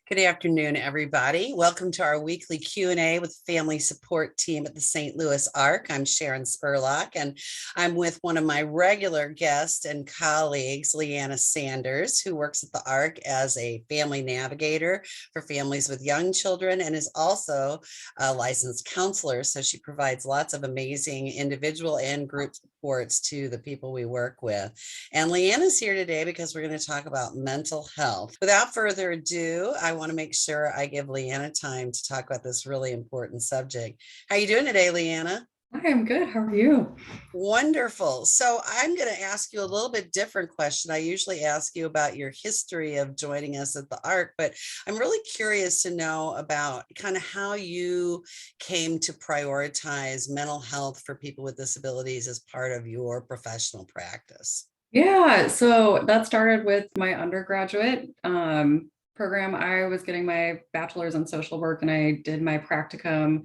Good afternoon, everybody. Welcome to our weekly Q&A with the family support team at the St. Louis ARC. I'm Sharon Spurlock, and I'm with one of my regular guests and colleagues, Leanna Sanders, who works at the ARC as a family navigator for families with young children and is also a licensed counselor. So she provides lots of amazing individual and group supports to the people we work with. And Leanna's here today because we're going to talk about mental health. Without further ado, I want to make sure I give Leanna time to talk about this really important subject. How are you doing today, Leanna? Hi, I'm good. How are you? Wonderful. So I'm going to ask you a little bit different question. I usually ask you about your history of joining us at the ARC, but I'm really curious to know about kind of how you came to prioritize mental health for people with disabilities as part of your professional practice. Yeah, so that started with my undergraduate program. I was getting my bachelor's in social work and I did my practicum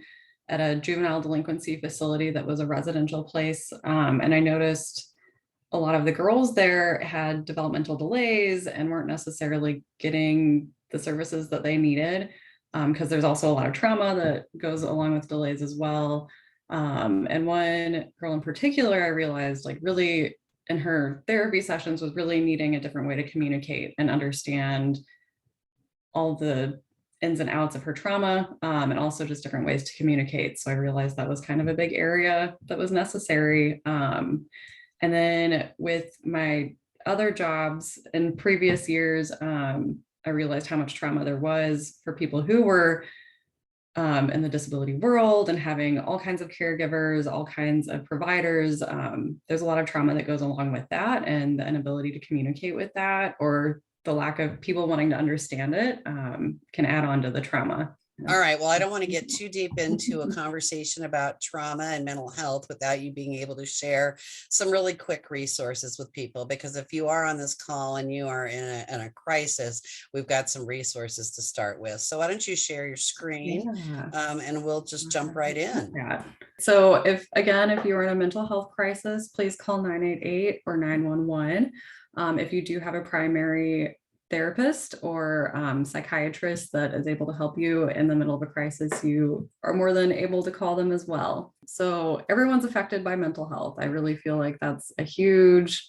at a juvenile delinquency facility that was a residential place. And I noticed a lot of the girls there had developmental delays and weren't necessarily getting the services that they needed because there's also a lot of trauma that goes along with delays as well. And one girl in particular, I realized like really in her therapy sessions was really needing a different way to communicate and understand all the ins and outs of her trauma, and also just different ways to communicate. So I realized that was kind of a big area that was necessary. And then with my other jobs in previous years, I realized how much trauma there was for people who were in the disability world and having all kinds of caregivers, all kinds of providers. There's a lot of trauma that goes along with that, and the inability to communicate with that or the lack of people wanting to understand it can add on to the trauma. All right. Well, I don't want to get too deep into a conversation about trauma and mental health without you being able to share some really quick resources with people, because if you are on this call and you are in a crisis, we've got some resources to start with. So why don't you share your screen, Yeah. and we'll just jump right in. Yeah. So if you're in a mental health crisis, please call 988 or 911. If you do have a primary therapist or psychiatrist that is able to help you in the middle of a crisis, you are more than able to call them as well. So everyone's affected by mental health. I really feel like that's a huge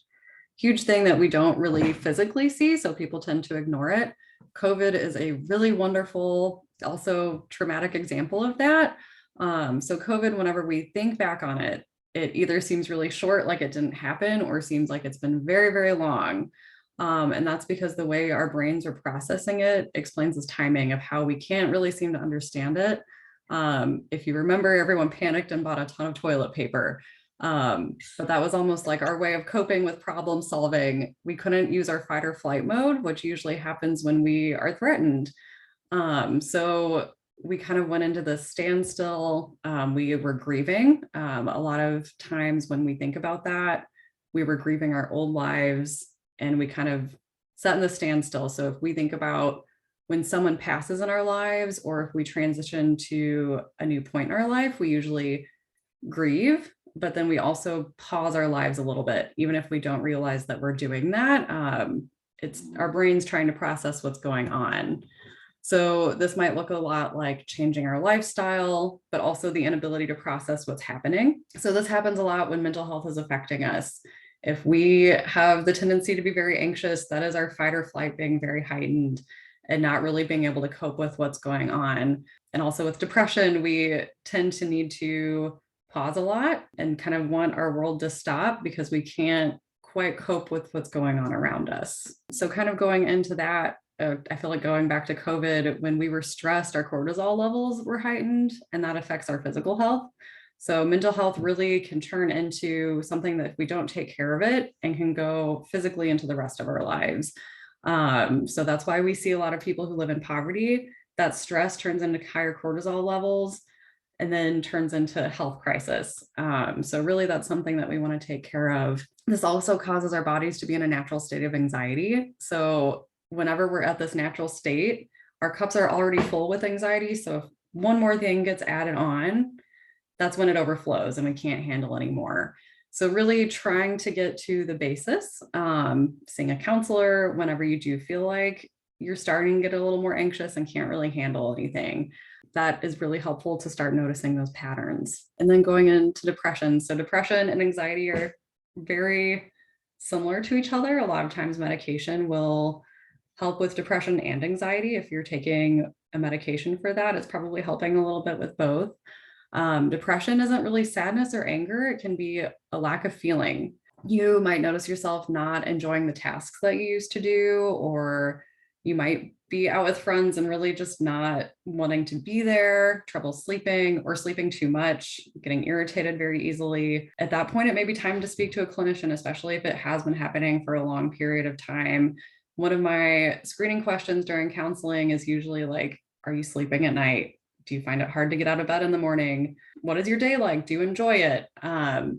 thing that we don't really physically see. So people tend to ignore it. COVID is a really wonderful, also traumatic example of that. So COVID, whenever we think back on it, it either seems really short, like it didn't happen, or seems like it's been very, very long. And that's because the way our brains are processing it explains this timing of how we can't really seem to understand it. If you remember, everyone panicked and bought a ton of toilet paper. But that was almost like our way of coping with problem solving. We couldn't use our fight or flight mode, which usually happens when we are threatened. So we kind of went into this standstill. We were grieving. A lot of times when we think about that, we were grieving our old lives and we kind of sat in the standstill. So if we think about when someone passes in our lives, or if we transition to a new point in our life, we usually grieve, but then we also pause our lives a little bit, even if we don't realize that we're doing that. It's our brain's trying to process what's going on. So this might look a lot like changing our lifestyle, but also the inability to process what's happening. So this happens a lot when mental health is affecting us. If we have the tendency to be very anxious, that is our fight or flight being very heightened and not really being able to cope with what's going on. And also with depression, we tend to need to pause a lot and kind of want our world to stop because we can't quite cope with what's going on around us. So kind of going into that, I feel like going back to COVID, when we were stressed, our cortisol levels were heightened, and that affects our physical health. So mental health really can turn into something that if we don't take care of it and can go physically into the rest of our lives. So that's why we see a lot of people who live in poverty. That stress turns into higher cortisol levels and then turns into health crisis. So really that's something that we want to take care of. This also causes our bodies to be in a natural state of anxiety. So whenever we're at this natural state, our cups are already full with anxiety. So if one more thing gets added on, that's when it overflows and we can't handle anymore. So really trying to get to the basis, seeing a counselor whenever you do feel like you're starting to get a little more anxious and can't really handle anything. That is really helpful to start noticing those patterns. And then going into depression. So depression and anxiety are very similar to each other. A lot of times medication will help with depression and anxiety. If you're taking a medication for that, it's probably helping a little bit with both. Depression isn't really sadness or anger. It can be a lack of feeling. You might notice yourself not enjoying the tasks that you used to do, or you might be out with friends and really just not wanting to be there, trouble sleeping or sleeping too much, getting irritated very easily. At that point, it may be time to speak to a clinician, especially if it has been happening for a long period of time. One of my screening questions during counseling is usually like, are you sleeping at night? Do you find it hard to get out of bed in the morning? What is your day like? Do you enjoy it?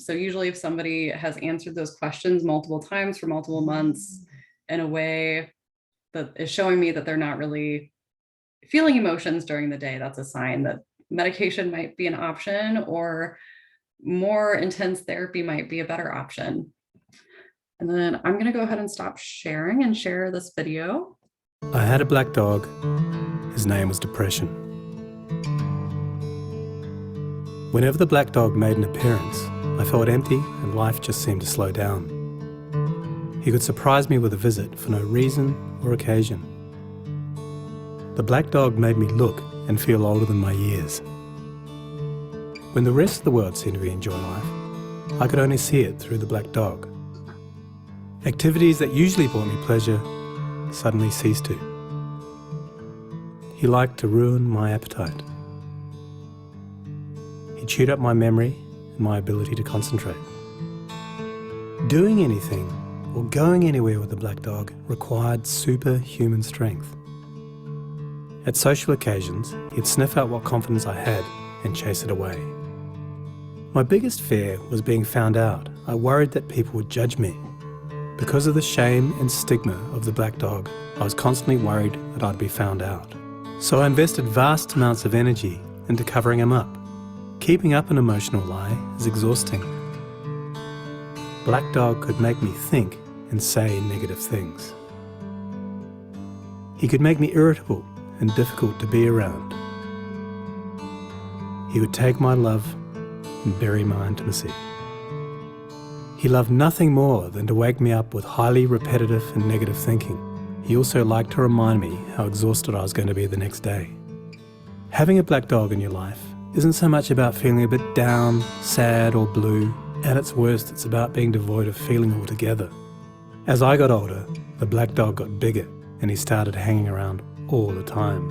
So usually if somebody has answered those questions multiple times for multiple months in a way that is showing me that they're not really feeling emotions during the day, that's a sign that medication might be an option, or more intense therapy might be a better option. And then I'm going to go ahead and stop sharing and share this video. I had a black dog. His name was Depression. Whenever the black dog made an appearance, I felt empty and life just seemed to slow down. He could surprise me with a visit for no reason or occasion. The black dog made me look and feel older than my years. When the rest of the world seemed to be enjoying life, I could only see it through the black dog. Activities that usually brought me pleasure suddenly ceased to. He liked to ruin my appetite. He chewed up my memory and my ability to concentrate. Doing anything or going anywhere with the black dog required superhuman strength. At social occasions, he'd sniff out what confidence I had and chase it away. My biggest fear was being found out. I worried that people would judge me. Because of the shame and stigma of the black dog, I was constantly worried that I'd be found out. So I invested vast amounts of energy into covering him up. Keeping up an emotional lie is exhausting. Black dog could make me think and say negative things. He could make me irritable and difficult to be around. He would take my love and bury my intimacy. He loved nothing more than to wake me up with highly repetitive and negative thinking. He also liked to remind me how exhausted I was going to be the next day. Having a black dog in your life isn't so much about feeling a bit down, sad or blue. At its worst, it's about being devoid of feeling altogether. As I got older, the black dog got bigger and he started hanging around all the time.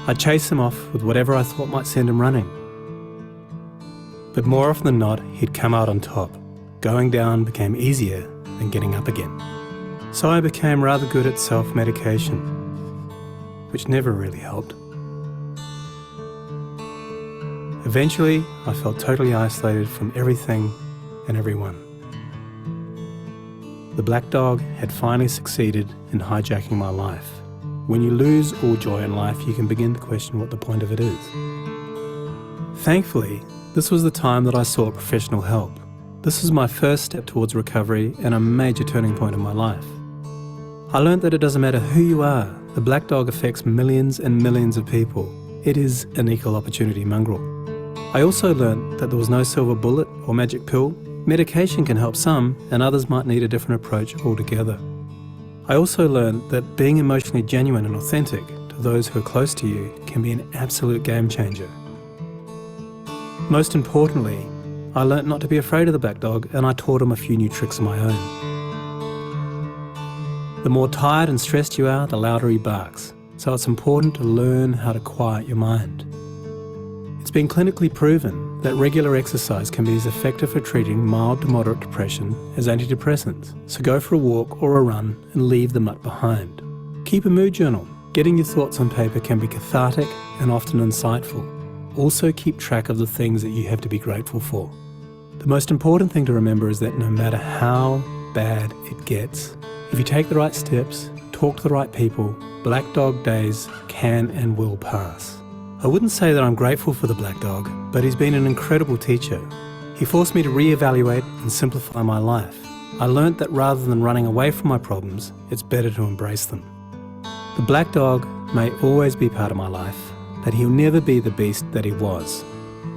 I'd chase him off with whatever I thought might send him running. But more often than not, he'd come out on top. Going down became easier than getting up again. So I became rather good at self-medication, which never really helped. Eventually, I felt totally isolated from everything and everyone. The black dog had finally succeeded in hijacking my life. When you lose all joy in life, you can begin to question what the point of it is. Thankfully, this was the time that I sought professional help. This was my first step towards recovery and a major turning point in my life. I learned that it doesn't matter who you are, the black dog affects millions and millions of people. It is an equal opportunity mongrel. I also learned that there was no silver bullet or magic pill. Medication can help some, and others might need a different approach altogether. I also learned that being emotionally genuine and authentic to those who are close to you can be an absolute game changer. Most importantly, I learnt not to be afraid of the black dog, and I taught him a few new tricks of my own. The more tired and stressed you are, the louder he barks, so it's important to learn how to quiet your mind. It's been clinically proven that regular exercise can be as effective for treating mild to moderate depression as antidepressants, so go for a walk or a run and leave the mutt behind. Keep a mood journal. Getting your thoughts on paper can be cathartic and often insightful. Also keep track of the things that you have to be grateful for. The most important thing to remember is that no matter how bad it gets, if you take the right steps, talk to the right people, black dog days can and will pass. I wouldn't say that I'm grateful for the black dog, but he's been an incredible teacher. He forced me to reevaluate and simplify my life. I learnt that rather than running away from my problems, it's better to embrace them. The black dog may always be part of my life, but he'll never be the beast that he was.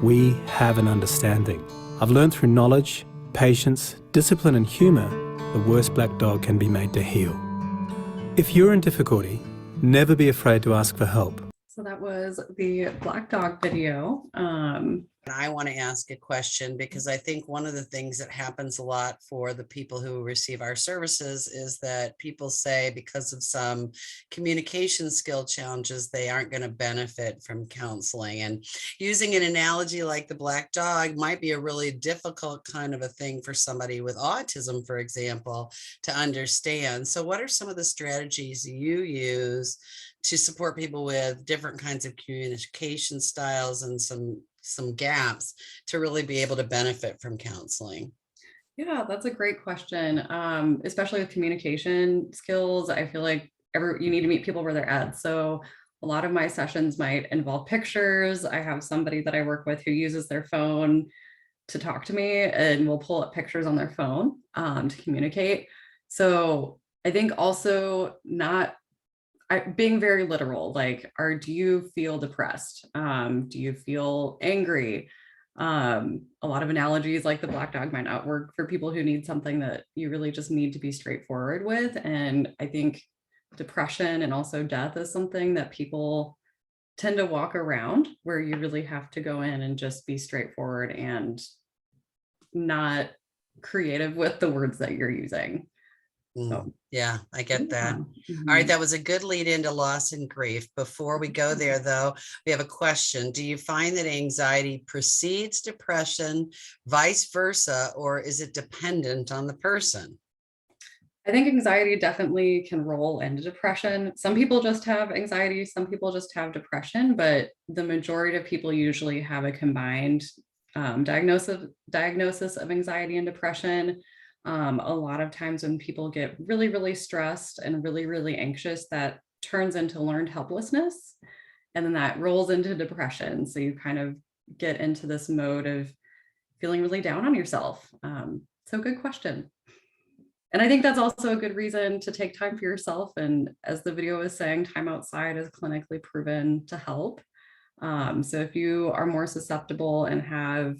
We have an understanding. I've learned through knowledge, patience, discipline and humour, the worst black dog can be made to heal. If you're in difficulty, never be afraid to ask for help. So that was the black dog video. And I want to ask a question because I think one of the things that happens a lot for the people who receive our services is that people say because of some communication skill challenges, they aren't going to benefit from counseling. And using an analogy like the black dog might be a really difficult kind of a thing for somebody with autism, for example, to understand. So what are some of the strategies you use to support people with different kinds of communication styles and some gaps to really be able to benefit from counseling? Yeah, that's a great question. Especially with communication skills, I feel like you need to meet people where they're at. So a lot of my sessions might involve pictures. I have somebody that I work with who uses their phone to talk to me and will pull up pictures on their phone to communicate. So I think also being very literal, like, do you feel depressed? Do you feel angry? A lot of analogies like the black dog might not work for people who need something that you really just need to be straightforward with. And I think depression and also death is something that people tend to walk around, where you really have to go in and just be straightforward and not creative with the words that you're using. So, yeah, I get that. yeah. All right, that was a good lead into loss and grief. Before we go there, though, we have a question. Do you find that anxiety precedes depression, vice versa, or is it dependent on the person? I think anxiety definitely can roll into depression. Some people just have anxiety, some people just have depression, but the majority of people usually have a combined diagnosis of anxiety and depression. A lot of times when people get really, really stressed and really, really anxious, that turns into learned helplessness. And then that rolls into depression. So you kind of get into this mode of feeling really down on yourself. So good question. And I think that's also a good reason to take time for yourself. And as the video is saying, time outside is clinically proven to help. So if you are more susceptible and have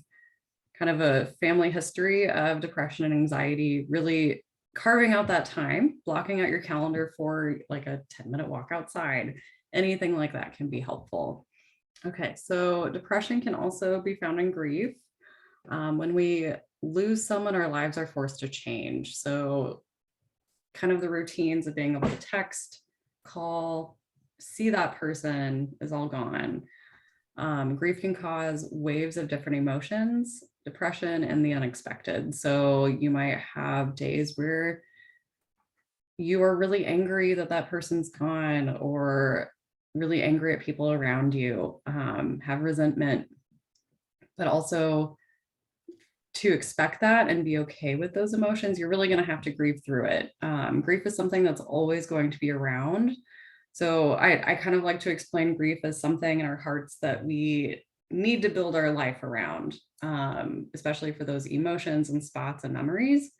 kind of a family history of depression and anxiety, really carving out that time, blocking out your calendar for like a 10-minute walk outside, anything like that can be helpful. Okay, so depression can also be found in grief. When we lose someone, our lives are forced to change. So kind of the routines of being able to text, call, see that person is all gone. Grief can cause waves of different emotions, depression, and the unexpected. So you might have days where you are really angry that that person's gone, or really angry at people around you, have resentment, but also to expect that and be okay with those emotions, you're really going to have to grieve through it. Grief is something that's always going to be around. So I kind of like to explain grief as something in our hearts that we need to build our life around, especially for those emotions and spots and memories.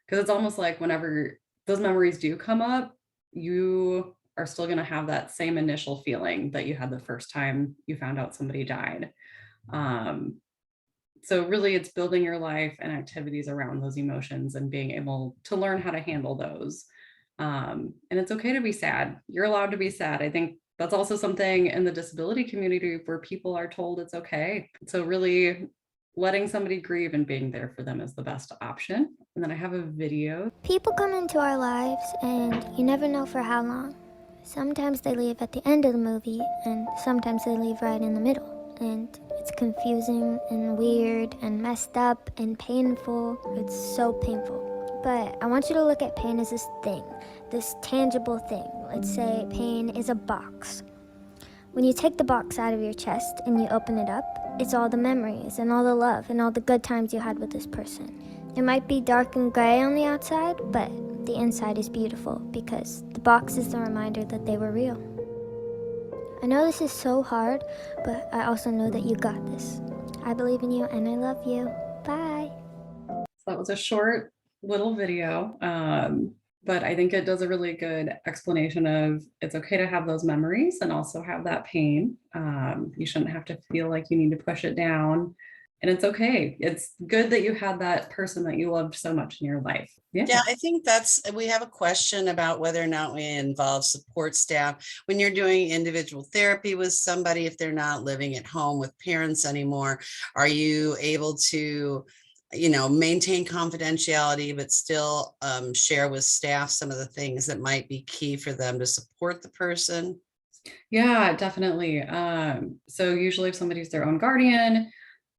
Because it's almost like whenever those memories do come up, you are still going to have that same initial feeling that you had the first time you found out somebody died. So really it's building your life and activities around those emotions and being able to learn how to handle those. And it's okay to be sad. You're allowed to be sad. I think that's also something in the disability community where people are told it's okay. So really letting somebody grieve and being there for them is the best option. And then I have a video. People come into our lives and you never know for how long. Sometimes they leave at the end of the movie and sometimes they leave right in the middle. And it's confusing and weird and messed up and painful. It's so painful. But I want you to look at pain as this thing, this tangible thing. Let's say pain is a box. When you take the box out of your chest and you open it up, it's all the memories and all the love and all the good times you had with this person. It might be dark and gray on the outside, but the inside is beautiful because the box is the reminder that they were real. I know this is so hard, but I also know that you got this. I believe in you and I love you. Bye. So that was a short little video. But I think it does a really good explanation of it's okay to have those memories and also have that pain. You shouldn't have to feel like you need to push it down. And it's okay. It's good that you had that person that you loved so much in your life. Yeah, I think we have a question about whether or not we involve support staff when you're doing individual therapy with somebody, if they're not living at home with parents anymore. Are you able to, maintain confidentiality, but still share with staff some of the things that might be key for them to support the person? Yeah, definitely. So usually if somebody's their own guardian,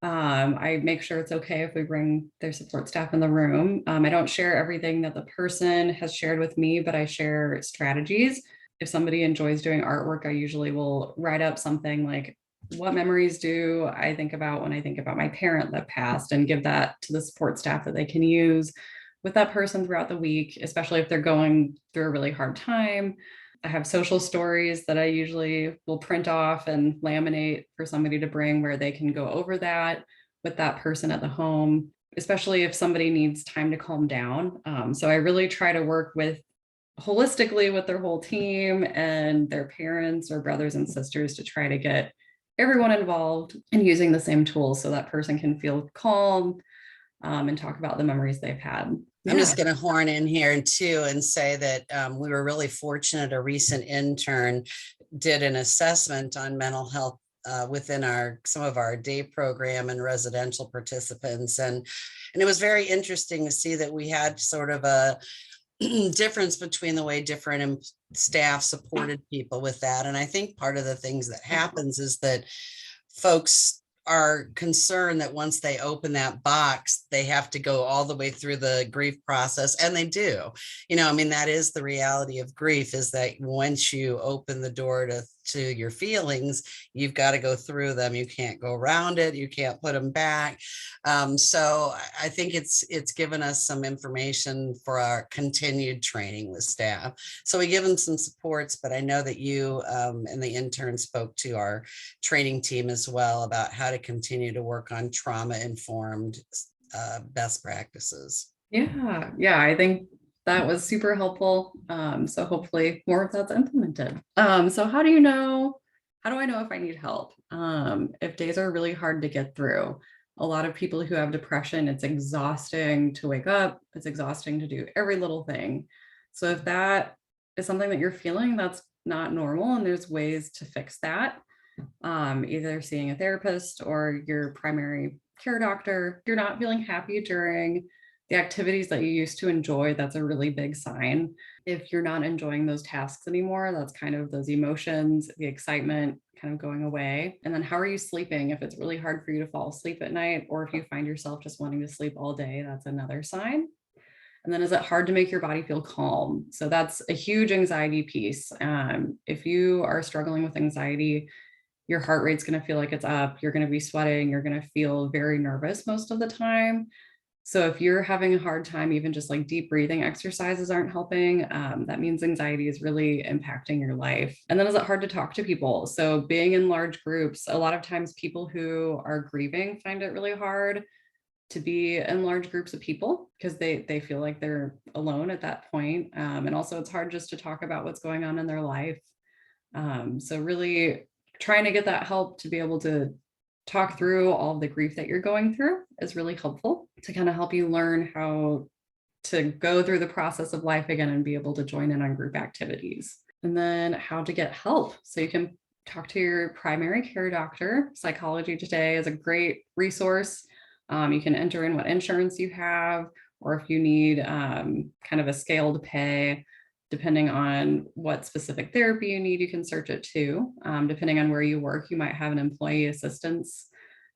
I make sure it's okay if we bring their support staff in the room. I don't share everything that the person has shared with me, but I share strategies. If somebody enjoys doing artwork, I usually will write up something like, what memories do I think about when I think about my parent that passed, and give that to the support staff that they can use with that person throughout the week, especially if they're going through a really hard time. I have social stories that I usually will print off and laminate for somebody to bring, where they can go over that with that person at the home, especially if somebody needs time to calm down. So I really try to work with holistically with their whole team and their parents or brothers and sisters to try to get everyone involved and using the same tools so that person can feel calm, and talk about the memories they've had. I'm just going to horn in here too and say that we were really fortunate. A recent intern did an assessment on mental health within some of our day program and residential participants, and it was very interesting to see that we had sort of a difference between the way different staff supported people with that. And I think part of the things that happens is that folks are concerned that once they open that box, they have to go all the way through the grief process. And they do, that is the reality of grief, is that once you open the door to your feelings, you've got to go through them. You can't go around it. You can't put them back. So I think it's given us some information for our continued training with staff. So we give them some supports, but I know that you and the intern spoke to our training team as well about how to continue to work on trauma-informed best practices. Yeah, I think that was super helpful. So hopefully more of that's implemented. So how do I know if I need help? If days are really hard to get through, a lot of people who have depression, it's exhausting to wake up. It's exhausting to do every little thing. So if that is something that you're feeling, that's not normal. And there's ways to fix that. Either seeing a therapist or your primary care doctor. If you're not feeling happy during the activities that you used to enjoy, that's a really big sign. If you're not enjoying those tasks anymore, that's kind of those emotions, the excitement kind of going away. And then how are you sleeping? If it's really hard for you to fall asleep at night, or if you find yourself just wanting to sleep all day, that's another sign. And then is it hard to make your body feel calm? So that's a huge anxiety piece. If you are struggling with anxiety, your heart rate's going to feel like it's up. You're going to be sweating. You're going to feel very nervous most of the time. So if you're having a hard time, even just like deep breathing exercises aren't helping, that means anxiety is really impacting your life. And then is it hard to talk to people? So being in large groups, a lot of times people who are grieving find it really hard to be in large groups of people because they feel like they're alone at that point. And also it's hard just to talk about what's going on in their life. So really trying to get that help to be able to talk through all of the grief that you're going through is really helpful to kind of help you learn how to go through the process of life again and be able to join in on group activities. And then how to get help. So you can talk to your primary care doctor. Psychology Today is a great resource. You can enter in what insurance you have, or if you need kind of a scaled pay, depending on what specific therapy you need, you can search it too. Depending on where you work, you might have an employee assistance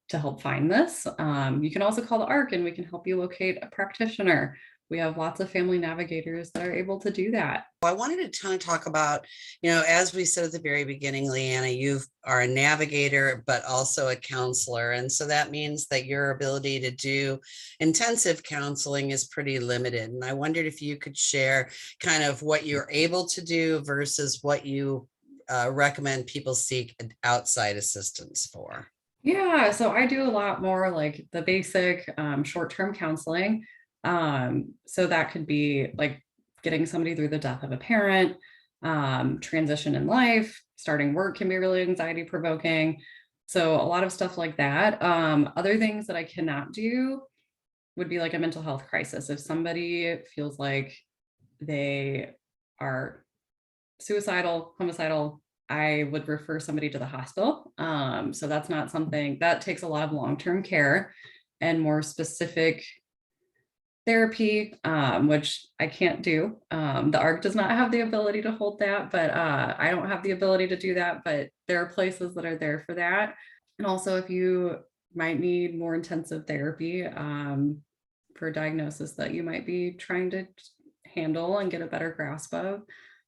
to help find this. You can also call the ARC and we can help you locate a practitioner. We have lots of family navigators that are able to do that. I wanted to kind of talk about, as we said at the very beginning, Leanna, you are a navigator, but also a counselor. And so that means that your ability to do intensive counseling is pretty limited. And I wondered if you could share kind of what you're able to do versus what you recommend people seek outside assistance for. Yeah, so I do a lot more like the basic short-term counseling. So that could be like getting somebody through the death of a parent, transition in life, starting work can be really anxiety provoking. So a lot of stuff like that. Other things that I cannot do would be like a mental health crisis. If somebody feels like they are suicidal, homicidal, I would refer somebody to the hospital. So that's not something that takes a lot of long-term care and more specific therapy, which I can't do. The ARC does not have the ability to hold that, but I don't have the ability to do that, but there are places that are there for that. And also if you might need more intensive therapy for a diagnosis that you might be trying to handle and get a better grasp of,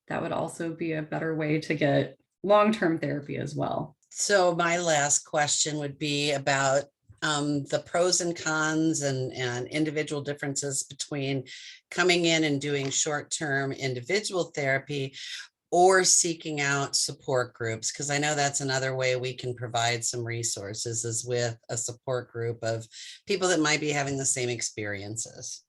that would also be a better way to get long-term therapy as well. So my last question would be about the pros and cons and individual differences between coming in and doing short-term individual therapy or seeking out support groups, because I know that's another way we can provide some resources is with a support group of people that might be having the same experiences.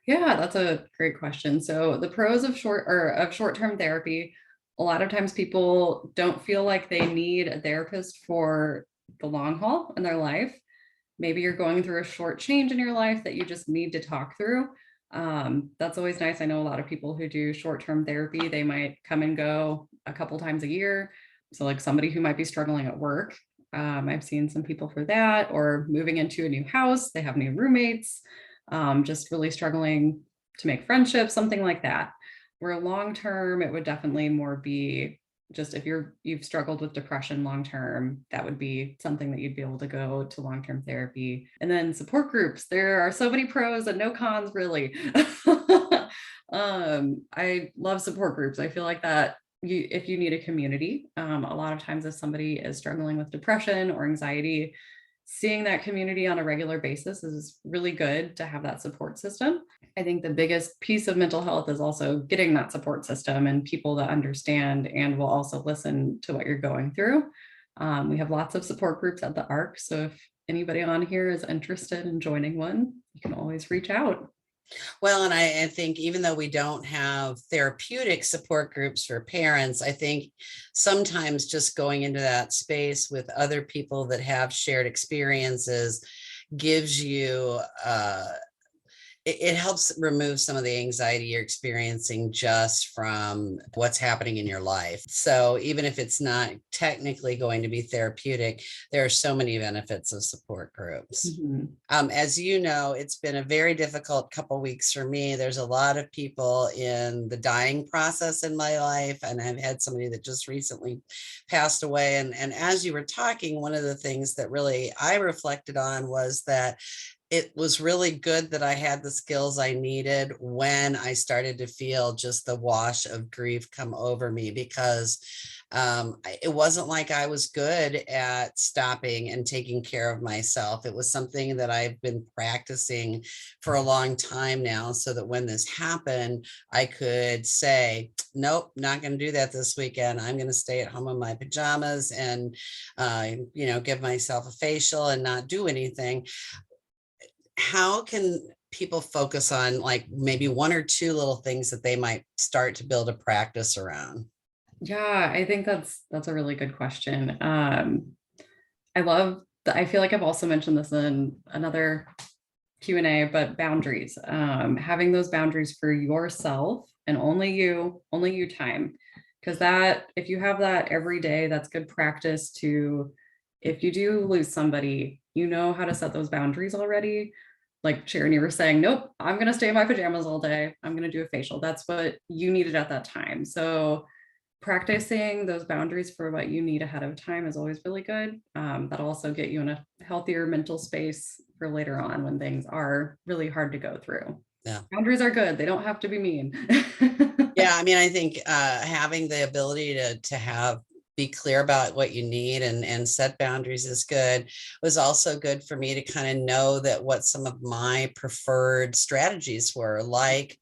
Yeah, that's a great question. So the pros of short-term therapy, a lot of times people don't feel like they need a therapist for the long haul in their life. Maybe you're going through a short change in your life that you just need to talk through. That's always nice. I know a lot of people who do short-term therapy, they might come and go a couple times a year. So like somebody who might be struggling at work, I've seen some people for that, or moving into a new house, they have new roommates, just really struggling to make friendships, something like that. Where long-term, it would definitely more be just if you've struggled with depression long-term, that would be something that you'd be able to go to long-term therapy. And then support groups, there are so many pros and no cons really. I love support groups. I feel like that if you need a community, a lot of times if somebody is struggling with depression or anxiety, seeing that community on a regular basis is really good to have that support system. I think the biggest piece of mental health is also getting that support system and people that understand and will also listen to what you're going through. We have lots of support groups at the ARC. So if anybody on here is interested in joining one, you can always reach out. Well, and I think even though we don't have therapeutic support groups for parents, I think sometimes just going into that space with other people that have shared experiences gives you it helps remove some of the anxiety you're experiencing just from what's happening in your life. So even if it's not technically going to be therapeutic, there are so many benefits of support groups. Mhm. As you know, it's been a very difficult couple weeks for me. There's a lot of people in the dying process in my life, and I've had somebody that just recently passed away. And as you were talking, one of the things that really I reflected on was that it was really good that I had the skills I needed when I started to feel just the wash of grief come over me, because it wasn't like I was good at stopping and taking care of myself. It was something that I've been practicing for a long time now, so that when this happened, I could say, nope, not going to do that this weekend. I'm going to stay at home in my pajamas and, give myself a facial and not do anything. How can people focus on like maybe one or two little things that they might start to build a practice around? Yeah, I think that's a really good question. I feel like I've also mentioned this in another Q&A, but boundaries, having those boundaries for yourself and only you time, because that, if you have that every day, that's good practice to, if you do lose somebody, you know how to set those boundaries already. Like Sharon, you were saying, nope, I'm going to stay in my pajamas all day. I'm going to do a facial. That's what you needed at that time. So practicing those boundaries for what you need ahead of time is always really good. That'll also get you in a healthier mental space for later on when things are really hard to go through. Yeah. Boundaries are good. They don't have to be mean. Yeah, I mean, I think having the ability to be clear about what you need and set boundaries is good. It was also good for me to kind of know that what some of my preferred strategies were, like,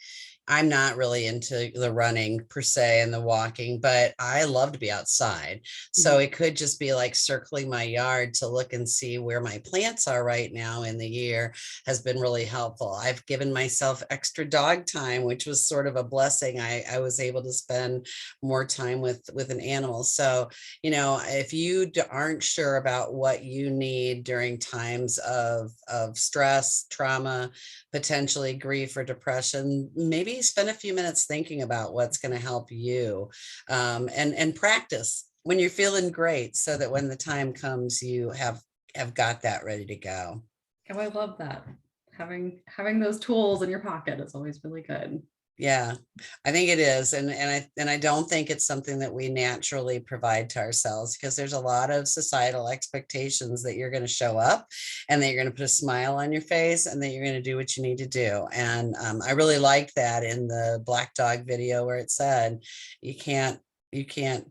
I'm not really into the running per se and the walking, but I love to be outside. So it could just be like circling my yard to look and see where my plants are right now in the year has been really helpful. I've given myself extra dog time, which was sort of a blessing. I was able to spend more time with an animal. So, if you aren't sure about what you need during times of stress, trauma, potentially grief or depression, maybe spend a few minutes thinking about what's going to help you, and practice when you're feeling great so that when the time comes, you have got that ready to go. Oh, I love that. Having those tools in your pocket is always really good. Yeah, I think it is. And I don't think it's something that we naturally provide to ourselves, because there's a lot of societal expectations that you're going to show up and that you're going to put a smile on your face and that you're going to do what you need to do. And I really like that in the Black Dog video where it said, you can't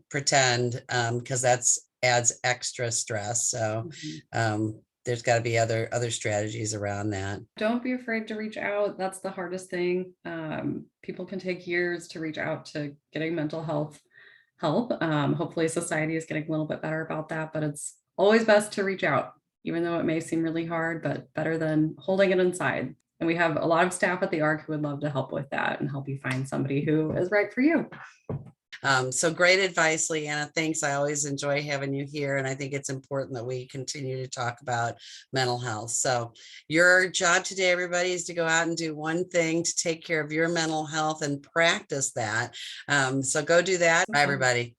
pretend, because that's adds extra stress. So there's got to be other strategies around that. Don't be afraid to reach out. That's the hardest thing. People can take years to reach out to getting mental health help. Hopefully society is getting a little bit better about that, but it's always best to reach out, even though it may seem really hard, but better than holding it inside. And we have a lot of staff at the ARC who would love to help with that and help you find somebody who is right for you. So great advice, Leanna. Thanks. I always enjoy having you here. And I think it's important that we continue to talk about mental health. So your job today, everybody, is to go out and do one thing to take care of your mental health and practice that. So go do that. Bye, everybody.